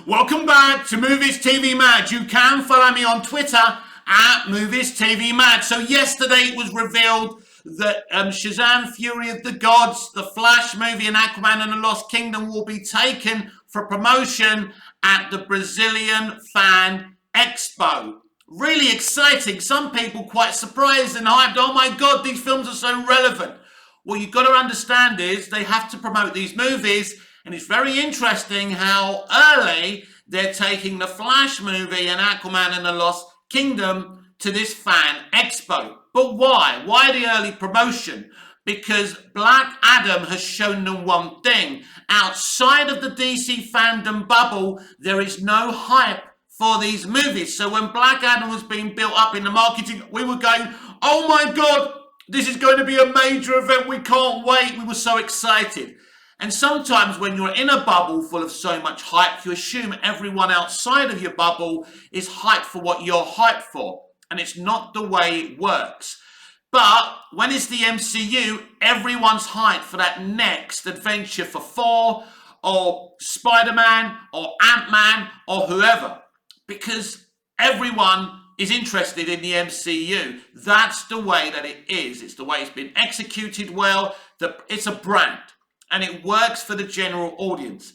Welcome back to Movies TV Mad. You can follow me on Twitter at Movies TV Mad. So yesterday it was revealed that Shazam! Fury of the Gods, the Flash movie, and Aquaman and the Lost Kingdom will be taken for promotion at the Brazilian Fan Expo. Really exciting. Some people quite surprised and hyped. Oh my God, these films are so relevant. What you've got to understand is they have to promote these movies. And it's very interesting how early they're taking the Flash movie and Aquaman and the Lost Kingdom to this fan expo. But why? Why the early promotion? Because Black Adam has shown them one thing. Outside of the DC fandom bubble, there is no hype for these movies. So when Black Adam was being built up in the marketing, we were going, oh my God, this is going to be a major event. We can't wait. We were so excited. And sometimes when you're in a bubble full of so much hype, you assume everyone outside of your bubble is hyped for what you're hyped for. And it's not the way it works. But when it's the MCU, everyone's hyped for that next adventure for Thor or Spider-Man or Ant-Man or whoever. Because everyone is interested in the MCU. That's the way that it is. It's the way it's been executed well. It's a brand. And it works for the general audience.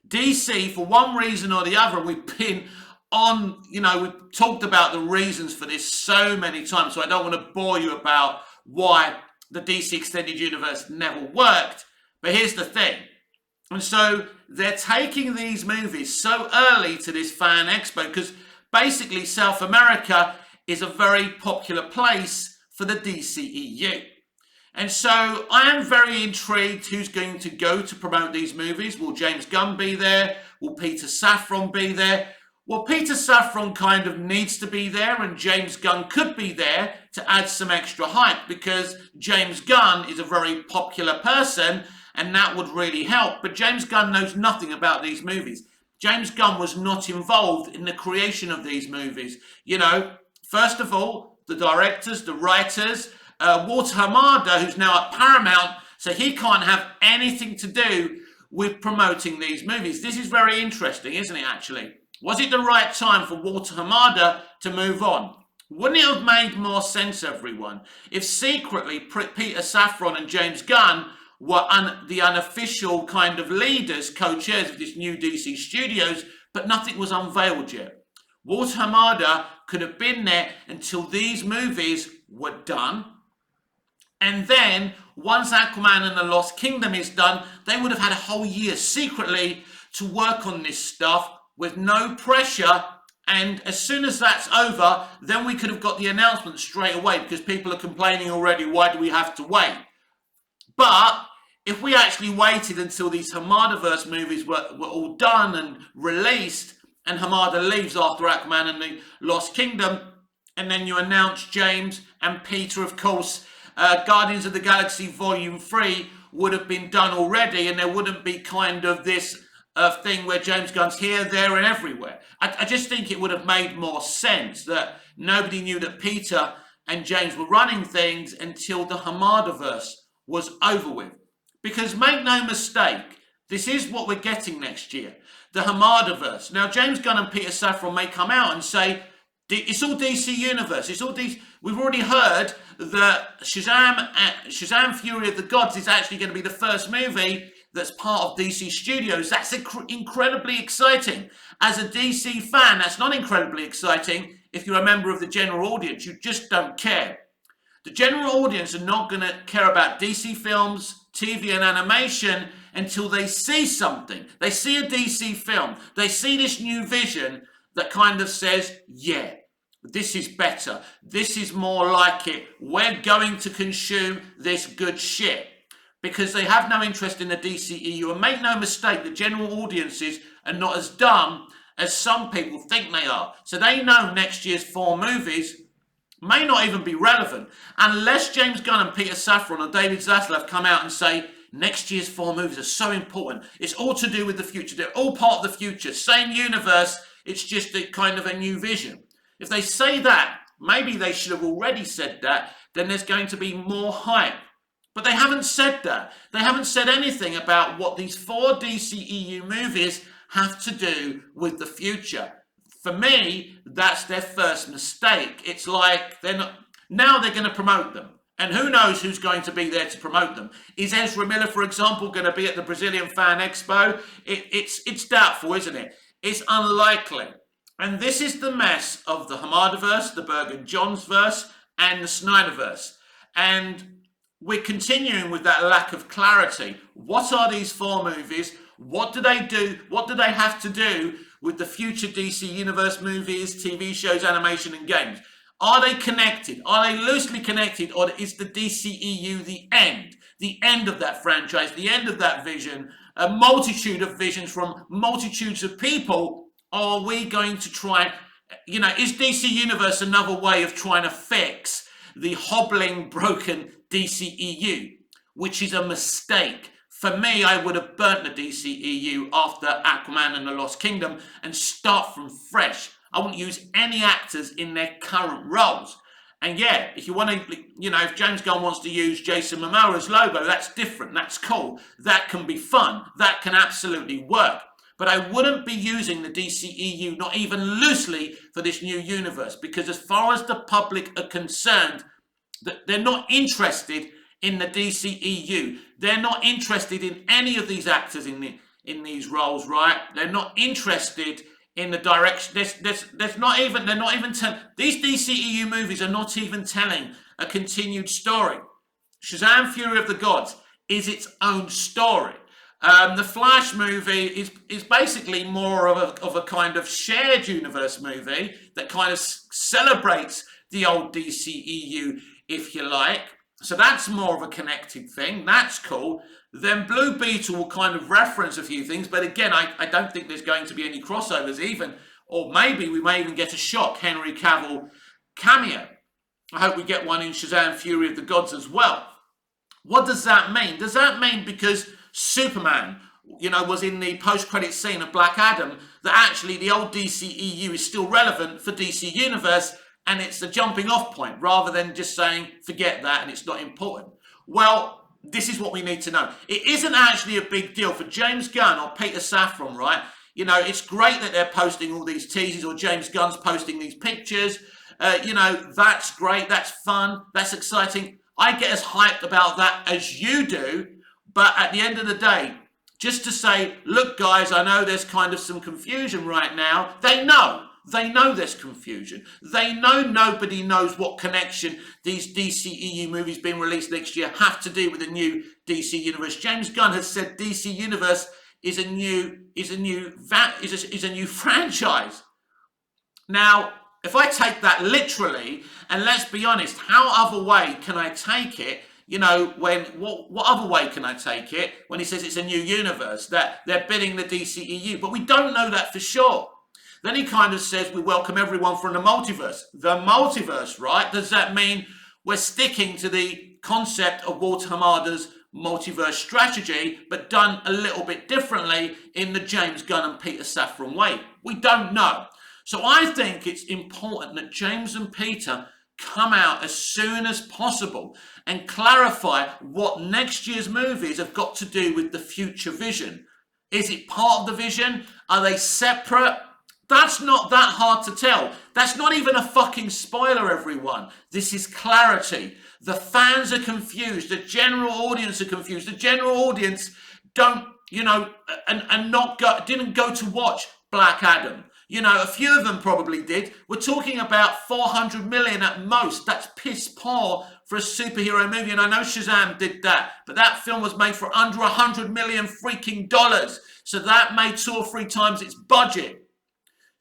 DC, for one reason or the other, we've been on, we've talked about the reasons for this so many times, so I don't want to bore you about why the DC Extended Universe never worked. But here's the thing. And so they're taking these movies so early to this fan expo because basically South America is a very popular place for the DCEU. And so I am very intrigued who's going to go to promote these movies. Will James Gunn be there? Will Peter Safran be there? Well, Peter Safran kind of needs to be there, and James Gunn could be there to add some extra hype because James Gunn is a very popular person and that would really help. But James Gunn knows nothing about these movies. James Gunn was not involved in the creation of these movies. First of all, the directors, the writers, Walter Hamada, who's now at Paramount, so he can't have anything to do with promoting these movies. This is very interesting, isn't it, actually? Was it the right time for Walter Hamada to move on? Wouldn't it have made more sense, everyone, if secretly Peter Safran and James Gunn were the unofficial kind of leaders, co-chairs of this new DC Studios, but nothing was unveiled yet? Walter Hamada could have been there until these movies were done. And then, once Aquaman and the Lost Kingdom is done, they would have had a whole year secretly to work on this stuff with no pressure. And as soon as that's over, then we could have got the announcement straight away because people are complaining already, why do we have to wait? But if we actually waited until these Hamadaverse movies were all done and released, and Hamada leaves after Aquaman and the Lost Kingdom, and then you announce James and Peter, of course, Guardians of the Galaxy Volume 3 would have been done already, and there wouldn't be kind of this thing where James Gunn's here, there, and everywhere. I just think it would have made more sense that nobody knew that Peter and James were running things until the Hamadaverse was over with. Because make no mistake, this is what we're getting next year, the Hamadaverse. Now, James Gunn and Peter Safran may come out and say, it's all DC Universe. It's all DC. We've already heard that Shazam! Fury of the Gods is actually going to be the first movie that's part of DC Studios. That's incredibly exciting. As a DC fan, that's not incredibly exciting if you're a member of the general audience. You just don't care. The general audience are not going to care about DC films, TV and animation until they see something. They see a DC film. They see this new vision that kind of says, yeah, this is better. This is more like it. We're going to consume this good shit. Because they have no interest in the DCEU. And make no mistake, the general audiences are not as dumb as some people think they are. So they know next year's 4 movies may not even be relevant. Unless James Gunn and Peter Safran or David Zaslav come out and say, next year's 4 movies are so important. It's all to do with the future. They're all part of the future. Same universe. It's just a kind of a new vision. If they say that, maybe they should have already said that, then there's going to be more hype. But they haven't said that. They haven't said anything about what these 4 DCEU movies have to do with the future. For me, that's their first mistake. It's like now they're going to promote them. And who knows who's going to be there to promote them. Is Ezra Miller, for example, going to be at the Brazilian Fan Expo? It's doubtful, isn't it? It's unlikely. And this is the mess of the Hamadaverse, the Bergen-Johnsverse, and the Snyderverse. And we're continuing with that lack of clarity. What are these 4 movies? What do they do? What do they have to do with the future DC Universe movies, TV shows, animation, and games? Are they connected? Are they loosely connected? Or is the DCEU the end? The end of that franchise, the end of that vision, a multitude of visions from multitudes of people? Or are we going to try, is DC Universe another way of trying to fix the hobbling, broken DCEU, which is a mistake? For me, I would have burnt the DCEU after Aquaman and the Lost Kingdom and start from fresh. I wouldn't use any actors in their current roles. And yeah, if you want to, if James Gunn wants to use Jason Momoa's logo, that's different. That's cool. That can be fun. That can absolutely work. But I wouldn't be using the DCEU, not even loosely, for this new universe. Because as far as the public are concerned, they're not interested in the DCEU. They're not interested in any of these actors in these roles, right? They're not interested in the direction. They're not even telling. These DCEU movies are not even telling a continued story. Shazam! Fury of the Gods is its own story. The Flash movie is basically more of a kind of shared universe movie that kind of celebrates the old DCEU, if you like. So that's more of a connected thing. That's cool. Then Blue Beetle will kind of reference a few things. But again, I don't think there's going to be any crossovers even. Or maybe we may even get a shock Henry Cavill cameo. I hope we get one in Shazam! Fury of the Gods as well. What does that mean? Does that mean because Superman, was in the post-credit scene of Black Adam, that actually the old DCEU is still relevant for DC Universe and it's a jumping off point rather than just saying, forget that and it's not important? Well, this is what we need to know. It isn't actually a big deal for James Gunn or Peter Safran, right? It's great that they're posting all these teasers or James Gunn's posting these pictures. That's great. That's fun. That's exciting. I get as hyped about that as you do. But at the end of the day, just to say, look, guys, I know there's kind of some confusion right now. They know there's confusion. They know nobody knows what connection these DCEU movies being released next year have to do with the new DC Universe. James Gunn has said DC Universe is a new franchise. Now, if I take that literally, and let's be honest, how other way can I take it? What other way can I take it when he says it's a new universe, that they're bidding the DCEU? But we don't know that for sure. Then he kind of says we welcome everyone from the multiverse. The multiverse, right? Does that mean we're sticking to the concept of Walter Hamada's multiverse strategy, but done a little bit differently in the James Gunn and Peter Safran way? We don't know. So I think it's important that James and Peter come out as soon as possible and clarify what next year's movies have got to do with the future vision. Is it part of the vision? Are they separate? That's not that hard to tell. That's not even a fucking spoiler, everyone. This is clarity. The fans are confused. The general audience are confused. The general audience didn't go to watch Black Adam. A few of them probably did. We're talking about 400 million at most. That's piss poor for a superhero movie. And I know Shazam did that, but that film was made for under 100 million freaking dollars. So that made 2 or 3 times its budget.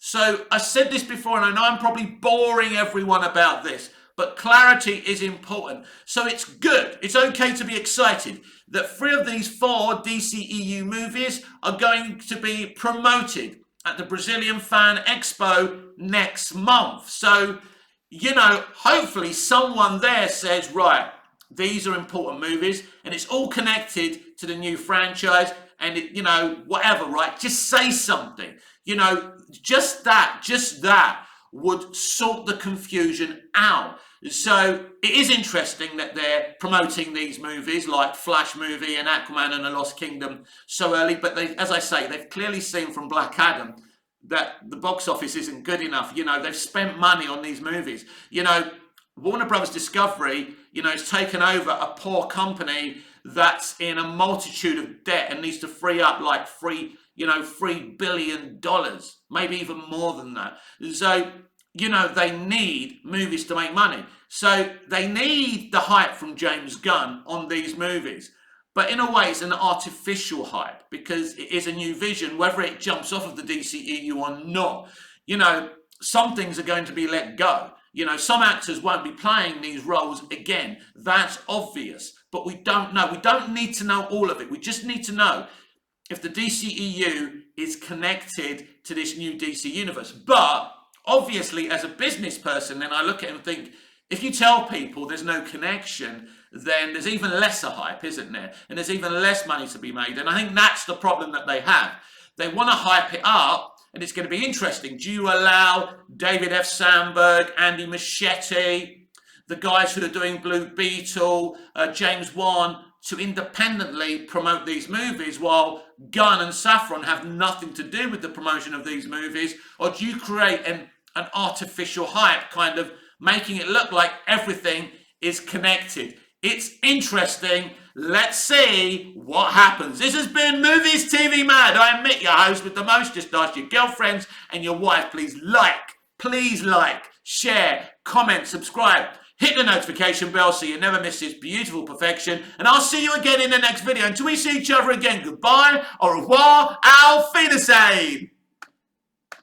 So I said this before, and I know I'm probably boring everyone about this, but clarity is important. So it's good. It's okay to be excited that 3 of these 4 DCEU movies are going to be promoted at the Brazilian Fan Expo next month. So, hopefully someone there says, right, these are important movies and it's all connected to the new franchise and whatever, right? Just say something. Just that would sort the confusion out. So it is interesting that they're promoting these movies like Flash movie and Aquaman and the Lost Kingdom so early. But they, as I say, they've clearly seen from Black Adam that the box office isn't good enough. You know, they've spent money on these movies. You know, Warner Brothers Discovery, you know, has taken over a poor company that's in a multitude of debt and needs to free up like $3 billion, maybe even more than that. So, you know, they need movies to make money. So they need the hype from James Gunn on these movies. But in a way, it's an artificial hype because it is a new vision, whether it jumps off of the DCEU or not. You know, some things are going to be let go. You know, some actors won't be playing these roles again. That's obvious. But we don't know. We don't need to know all of it. We just need to know if the DCEU is connected to this new DC universe. But obviously, as a business person, then I look at it and think, if you tell people there's no connection, then there's even lesser hype, isn't there? And there's even less money to be made. And I think that's the problem that they have. They want to hype it up, and it's going to be interesting. Do you allow David F. Sandberg, Andy Muschietti, the guys who are doing Blue Beetle, James Wan, to independently promote these movies while Gunn and Safran have nothing to do with the promotion of these movies? Or do you create an artificial hype, kind of making it look like everything is connected? It's interesting. Let's see what happens. This has been Movies TV Mad. I'm Mick, your host with the most. Just ask your girlfriends and your wife. Please like, share, comment, subscribe. Hit the notification bell so you never miss this beautiful perfection. And I'll see you again in the next video. Until we see each other again, goodbye, au revoir, auf Wiedersehen.